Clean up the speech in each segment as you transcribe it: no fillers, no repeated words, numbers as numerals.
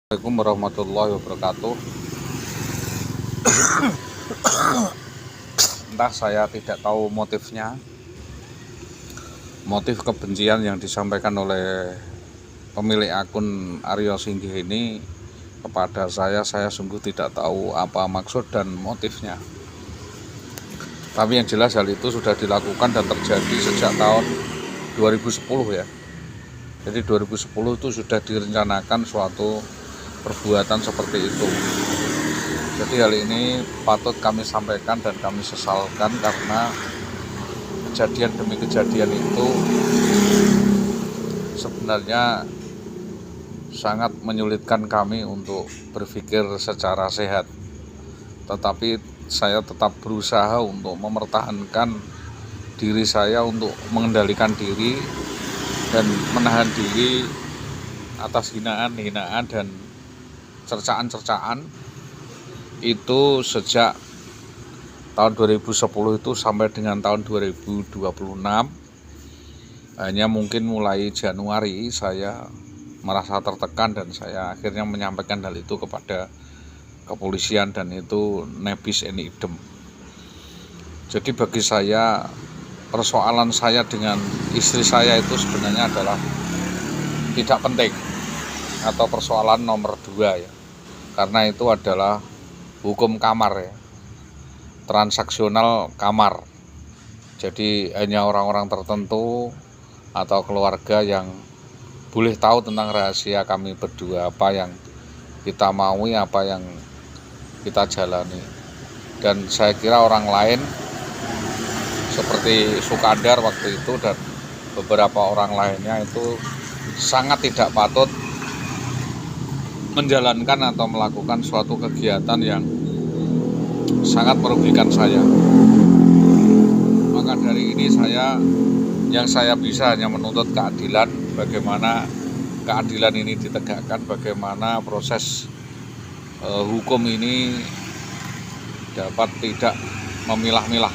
Assalamualaikum warahmatullahi wabarakatuh. Entah saya tidak tahu motif kebencian yang disampaikan oleh pemilik akun Aryo Singgih ini kepada saya sungguh tidak tahu apa maksud dan motifnya. Tapi yang jelas hal itu sudah dilakukan dan terjadi sejak tahun 2010 ya. Jadi 2010 itu sudah direncanakan suatu perbuatan seperti itu. Jadi hal ini patut kami sampaikan dan kami sesalkan karena kejadian demi kejadian itu sebenarnya sangat menyulitkan kami untuk berpikir secara sehat. Tetapi saya tetap berusaha untuk mempertahankan diri saya untuk mengendalikan diri dan menahan diri atas hinaan-hinaan dan cercaan-cercaan itu sejak tahun 2010 itu sampai dengan tahun 2026. Hanya mungkin mulai Januari saya merasa tertekan dan saya akhirnya menyampaikan hal itu kepada kepolisian dan itu nebis in idem. Jadi bagi saya persoalan saya dengan istri saya itu sebenarnya adalah tidak penting atau persoalan nomor 2 ya. Karena itu adalah hukum kamar ya, transaksional kamar. Jadi hanya orang-orang tertentu atau keluarga yang boleh tahu tentang rahasia kami berdua, apa yang kita maui, apa yang kita jalani. Dan saya kira orang lain seperti Sukadar waktu itu dan beberapa orang lainnya itu sangat tidak patut menjalankan atau melakukan suatu kegiatan yang sangat merugikan saya. Maka dari ini yang saya bisa hanya menuntut keadilan, bagaimana keadilan ini ditegakkan, bagaimana proses hukum ini dapat tidak memilah-milah.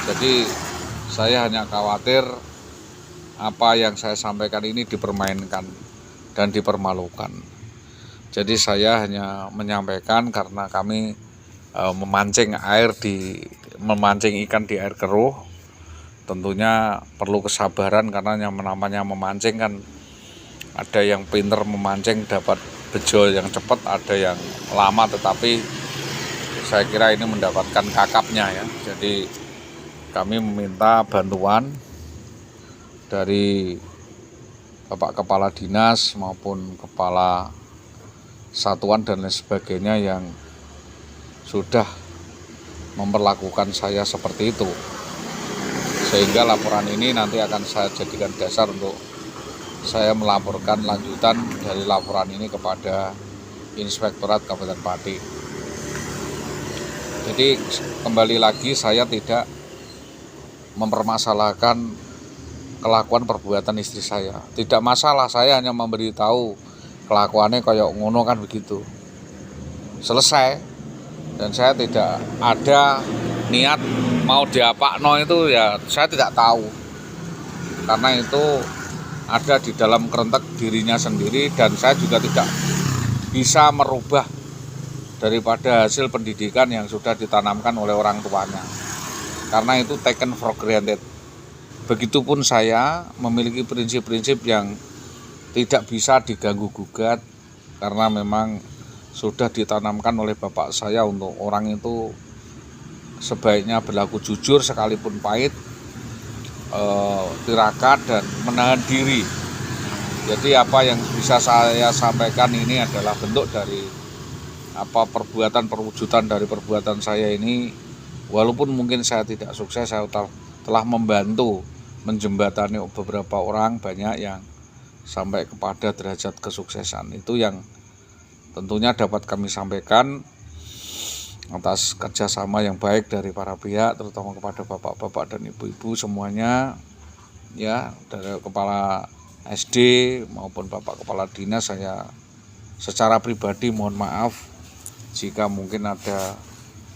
Jadi saya hanya khawatir apa yang saya sampaikan ini dipermainkan dan dipermalukan. Jadi saya hanya menyampaikan karena kami memancing ikan di air keruh. Tentunya perlu kesabaran karena yang namanya memancing kan ada yang pinter memancing dapat bejo yang cepat, ada yang lama tetapi saya kira ini mendapatkan kakapnya ya. Jadi kami meminta bantuan dari Bapak Kepala Dinas maupun Kepala Satuan dan lain sebagainya yang sudah memperlakukan saya seperti itu, sehingga laporan ini nanti akan saya jadikan dasar untuk saya melaporkan lanjutan dari laporan ini kepada Inspektorat Kabupaten Pati. Jadi kembali lagi saya tidak mempermasalahkan kelakuan perbuatan istri saya, tidak masalah, saya hanya memberitahu kelakuannya kayak ngono kan begitu, selesai. Dan saya tidak ada niat mau diapakno itu ya, saya tidak tahu, karena itu ada di dalam kerentek dirinya sendiri dan saya juga tidak bisa merubah daripada hasil pendidikan yang sudah ditanamkan oleh orang tuanya, karena itu taken for granted. Begitupun saya memiliki prinsip-prinsip yang tidak bisa diganggu gugat karena memang sudah ditanamkan oleh bapak saya untuk orang itu sebaiknya berlaku jujur sekalipun pahit, tirakat dan menahan diri. Jadi apa yang bisa saya sampaikan ini adalah bentuk dari perbuatan perwujudan dari perbuatan saya ini. Walaupun mungkin saya tidak sukses, saya telah membantu menjembatani beberapa orang banyak yang sampai kepada derajat kesuksesan. Itu yang tentunya dapat kami sampaikan atas kerjasama yang baik dari para pihak, terutama kepada bapak-bapak dan ibu-ibu semuanya ya, dari kepala SD maupun bapak kepala dinas. Saya secara pribadi mohon maaf jika mungkin ada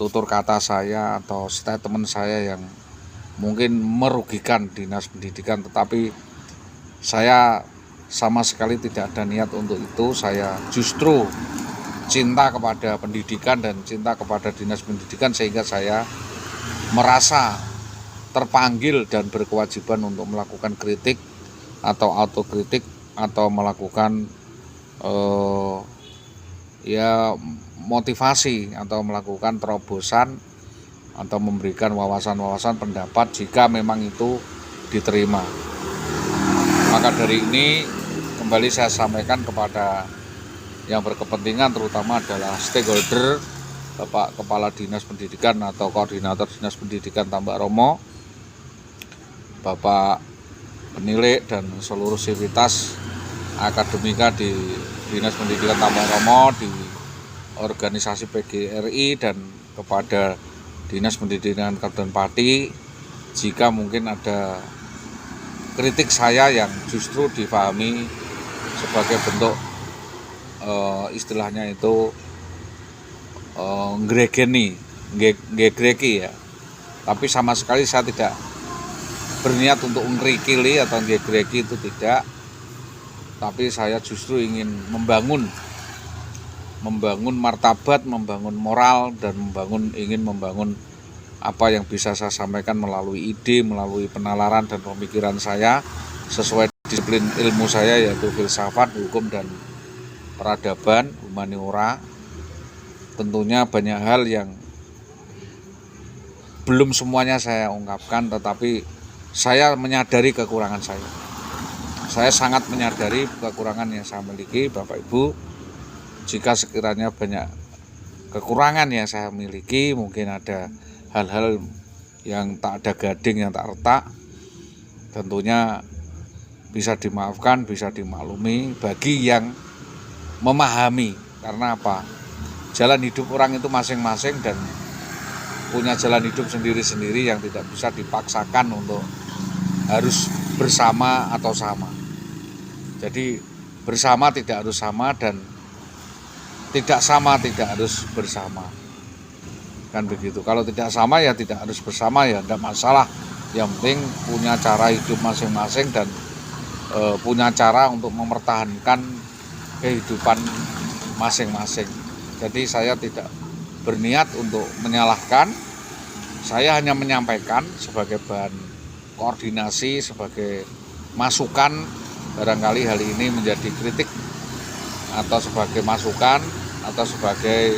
tutur kata saya atau statement saya yang mungkin merugikan dinas pendidikan, tetapi saya sama sekali tidak ada niat untuk itu. Saya justru cinta kepada pendidikan dan cinta kepada dinas pendidikan, sehingga saya merasa terpanggil dan berkewajiban untuk melakukan kritik atau autokritik atau melakukan motivasi atau melakukan terobosan atau memberikan wawasan-wawasan pendapat jika memang itu diterima. Maka dari ini kembali saya sampaikan kepada yang berkepentingan, terutama adalah stakeholder, Bapak Kepala Dinas Pendidikan atau Koordinator Dinas Pendidikan Tambak Romo, Bapak penilik dan seluruh sivitas akademika di Dinas Pendidikan Tambak Romo, di organisasi PGRI, dan kepada Dinas Pendidikan Kabupaten Pati, jika mungkin ada kritik saya yang justru difahami sebagai bentuk istilahnya itu ngegreki ya, tapi sama sekali saya tidak berniat untuk ngerikili atau ngegreki, itu tidak, tapi saya justru ingin membangun martabat, membangun moral, dan ingin membangun apa yang bisa saya sampaikan melalui ide, melalui penalaran dan pemikiran saya sesuai disiplin ilmu saya, yaitu filsafat, hukum, dan peradaban, humaniora. Tentunya banyak hal yang belum semuanya saya ungkapkan, tetapi saya menyadari kekurangan saya. Saya sangat menyadari kekurangan yang saya miliki, Bapak Ibu. Jika sekiranya banyak kekurangan yang saya miliki, mungkin ada hal-hal yang tak ada gading, yang tak retak, tentunya bisa dimaafkan, bisa dimaklumi bagi yang memahami. Karena apa? Jalan hidup orang itu masing-masing dan punya jalan hidup sendiri-sendiri yang tidak bisa dipaksakan untuk harus bersama atau sama. Jadi bersama tidak harus sama, dan tidak sama tidak harus bersama, kan begitu. Kalau tidak sama ya tidak harus bersama, ya tidak masalah. Yang penting punya cara hidup masing-masing dan punya cara untuk mempertahankan kehidupan masing-masing. Jadi saya tidak berniat untuk menyalahkan, saya hanya menyampaikan sebagai bahan koordinasi, sebagai masukan. Barangkali hal ini menjadi kritik atau sebagai masukan atau sebagai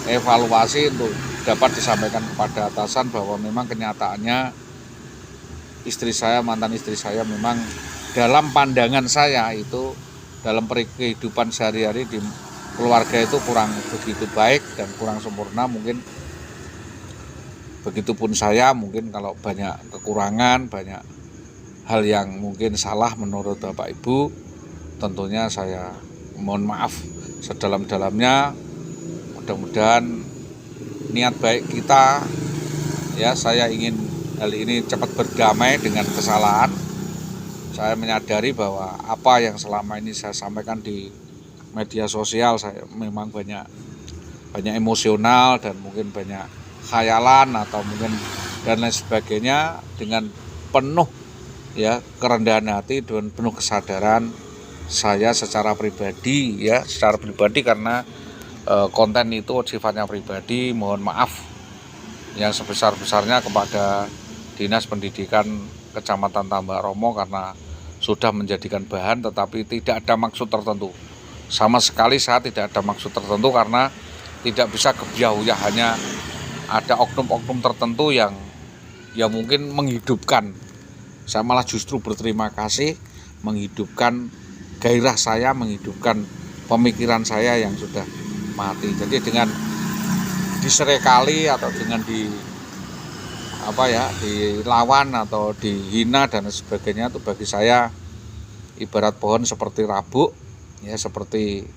evaluasi untuk dapat disampaikan kepada atasan bahwa memang kenyataannya mantan istri saya memang dalam pandangan saya itu, dalam kehidupan sehari-hari di keluarga itu kurang begitu baik dan kurang sempurna. Mungkin begitupun saya, mungkin kalau banyak kekurangan, banyak hal yang mungkin salah menurut Bapak Ibu, tentunya saya mohon maaf sedalam-dalamnya. Mudah-mudahan niat baik kita, ya, saya ingin hal ini cepat berdamai dengan kesalahan. Saya menyadari bahwa apa yang selama ini saya sampaikan di media sosial, saya memang banyak emosional dan mungkin banyak khayalan atau mungkin dan lain sebagainya, dengan penuh kerendahan hati dan penuh kesadaran saya secara pribadi, karena konten itu sifatnya pribadi. Mohon maaf yang sebesar-besarnya kepada Dinas Pendidikan Kecamatan Tambak Romo karena sudah menjadikan bahan, tetapi tidak ada maksud tertentu. Sama sekali saya tidak ada maksud tertentu, karena tidak bisa kebiayaan, hanya ada oknum-oknum tertentu yang mungkin menghidupkan. Saya malah justru berterima kasih, menghidupkan gairah saya, menghidupkan pemikiran saya yang sudah mati. Jadi dengan diserekali atau dengan dilawan atau dihina dan sebagainya, itu bagi saya ibarat pohon seperti rabuk, seperti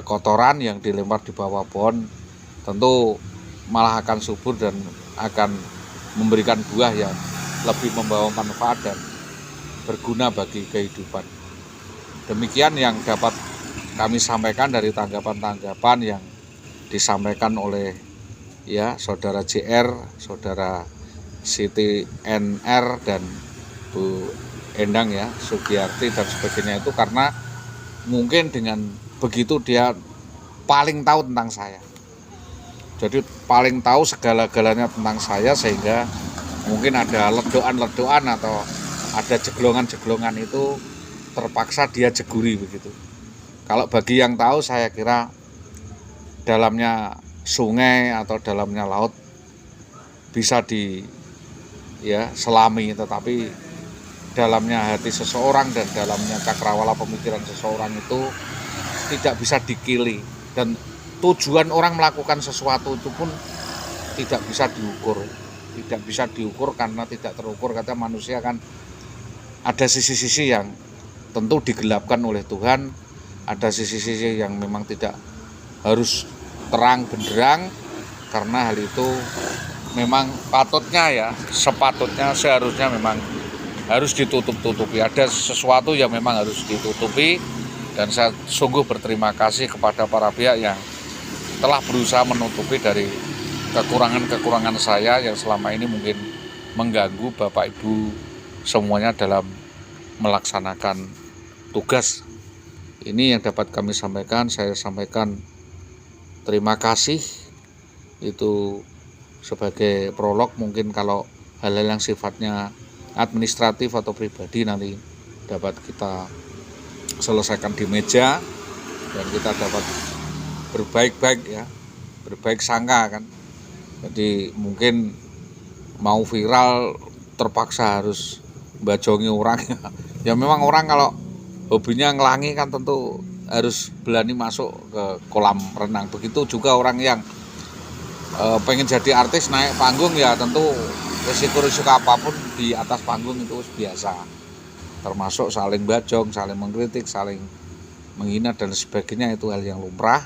kotoran yang dilempar di bawah pohon, tentu malah akan subur dan akan memberikan buah yang lebih membawa manfaat dan berguna bagi kehidupan. Demikian yang dapat kami sampaikan dari tanggapan-tanggapan yang disampaikan oleh Saudara JR, Saudara Siti NR, dan Bu Endang ya, Sugiyarti dan sebagainya itu karena mungkin dengan begitu dia paling tahu tentang saya. Jadi paling tahu segala-galanya tentang saya, sehingga mungkin ada ledokan-ledokan atau ada jeglongan-jeglongan itu terpaksa dia jeguri begitu. Kalau bagi yang tahu, saya kira dalamnya sungai atau dalamnya laut bisa selami, tetapi dalamnya hati seseorang dan dalamnya cakrawala pemikiran seseorang itu tidak bisa dikili, dan tujuan orang melakukan sesuatu itu pun tidak bisa diukur karena tidak terukur. Kata manusia kan ada sisi-sisi yang tentu digelapkan oleh Tuhan, ada sisi-sisi yang memang tidak harus terang benderang, karena hal itu memang seharusnya memang harus ditutup-tutupi. Ada sesuatu yang memang harus ditutupi, dan saya sungguh berterima kasih kepada para pihak yang telah berusaha menutupi dari kekurangan-kekurangan saya yang selama ini mungkin mengganggu Bapak Ibu semuanya dalam melaksanakan tugas. Ini yang dapat kami sampaikan. Saya sampaikan terima kasih, itu sebagai prolog. Mungkin kalau hal-hal yang sifatnya administratif atau pribadi nanti dapat kita selesaikan di meja, dan kita dapat berbaik sangka kan. Jadi mungkin mau viral terpaksa harus bajongi orang ya memang orang kalau hobinya ngelangi kan tentu harus berani masuk ke kolam renang. Begitu juga orang yang pengen jadi artis naik panggung, ya tentu risiko-risiko apapun di atas panggung itu biasa, termasuk saling bajong, saling mengkritik, saling menghina dan sebagainya. Itu hal yang lumrah,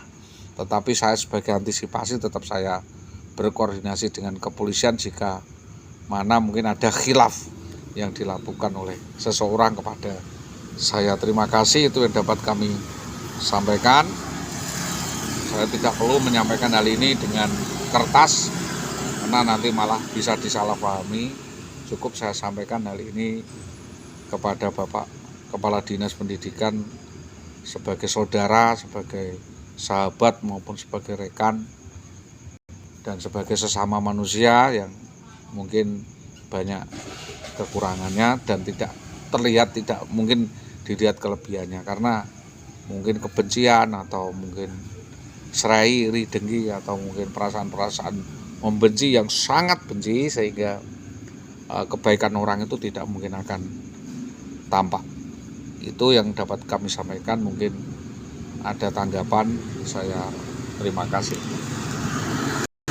tetapi saya sebagai antisipasi tetap saya berkoordinasi dengan kepolisian jika mana mungkin ada khilaf yang dilakukan oleh seseorang kepada saya. Terima kasih, itu yang dapat kami sampaikan. Saya tidak perlu menyampaikan hal ini dengan kertas karena nanti malah bisa disalahpahami. Cukup saya sampaikan hal ini kepada Bapak Kepala Dinas Pendidikan sebagai saudara, sebagai sahabat maupun sebagai rekan, dan sebagai sesama manusia yang mungkin banyak kekurangannya dan tidak mungkin dilihat kelebihannya, karena mungkin kebencian atau mungkin serai, iri, dengki, atau mungkin perasaan-perasaan membenci yang sangat benci, sehingga kebaikan orang itu tidak mungkin akan tampak. Itu yang dapat kami sampaikan. Mungkin ada tanggapan, saya terima kasih.